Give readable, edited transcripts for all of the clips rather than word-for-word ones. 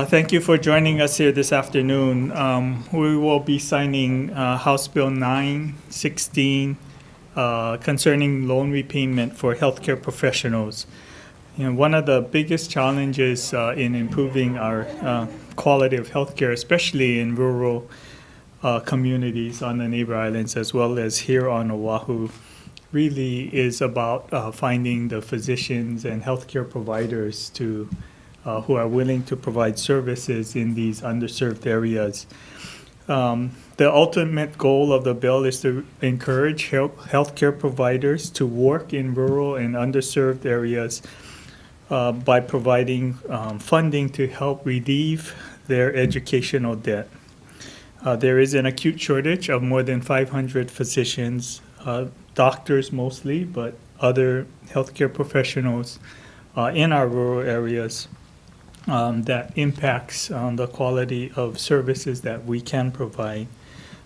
Thank you for joining us here this afternoon. We will be signing House Bill 916 concerning loan repayment for healthcare professionals. One of the biggest challenges in improving our quality of healthcare, especially in rural communities on the neighbor islands as well as here on Oahu, really is about finding the physicians and healthcare providers who are willing to provide services in these underserved areas. The ultimate goal of the bill is to encourage healthcare providers to work in rural and underserved areas by providing funding to help relieve their educational debt. There is an acute shortage of more than 500 physicians, doctors mostly, but other healthcare professionals in our rural areas that impacts the quality of services that we can provide.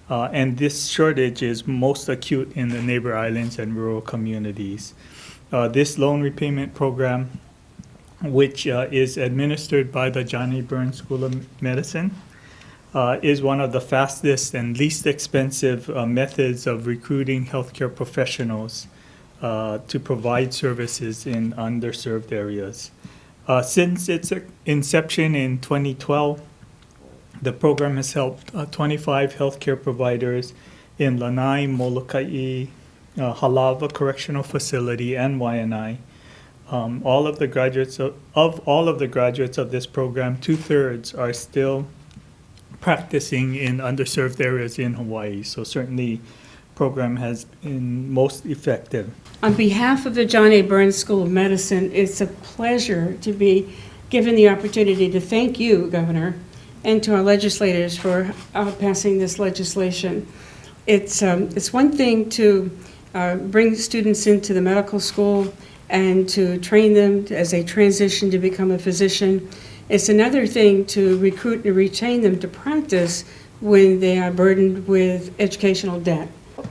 And this shortage is most acute in the neighbor islands and rural communities. This loan repayment program, which is administered by the John A. Burns School of Medicine, is one of the fastest and least expensive methods of recruiting healthcare professionals to provide services in underserved areas. Since its inception in 2012, the program has helped 25 healthcare providers in Lanai, Molokai, Halawa Correctional Facility, and Waianae. All of the graduates of this program, 2/3 are still practicing in underserved areas in Hawaii. So certainly, program has been most effective. On behalf of the John A. Burns School of Medicine, it's a pleasure to be given the opportunity to thank you, Governor, and to our legislators for passing this legislation. It's one thing to bring students into the medical school and to train them as they transition to become a physician. It's another thing to recruit and retain them to practice when they are burdened with educational debt.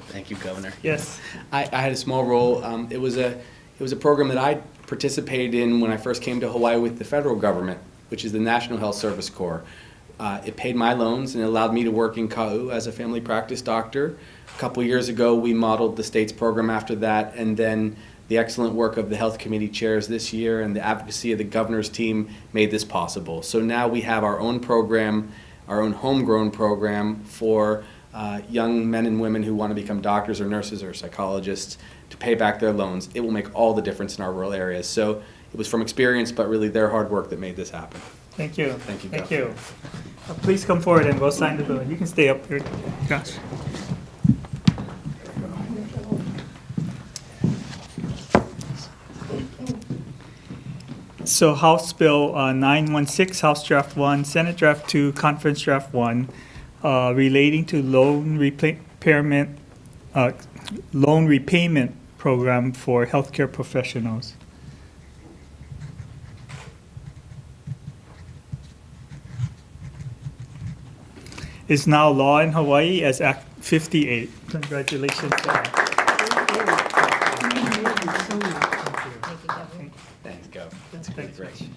Thank you, Governor. Yes. I had a small role. It was a program that I participated in when I first came to Hawaii with the federal government, which is the National Health Service Corps. It paid my loans and it allowed me to work in Ka'u as a family practice doctor. A couple years ago, we modeled the state's program after that, and then the excellent work of the health committee chairs this year and the advocacy of the governor's team made this possible. So now we have our own program, our own homegrown program for young men and women who want to become doctors or nurses or psychologists to pay back their loans. It will make all the difference in our rural areas. So it was from experience, but really their hard work that made this happen. Thank you. Thank you, Thank Governor. you. Please come forward and we'll sign the bill. You can stay up here, Josh. So House Bill 916, House Draft 1, Senate Draft 2, Conference Draft 1, relating to loan repayment program for healthcare professionals. Is now law in Hawaii as Act 58. Congratulations. Thanks, Gov. That's really great.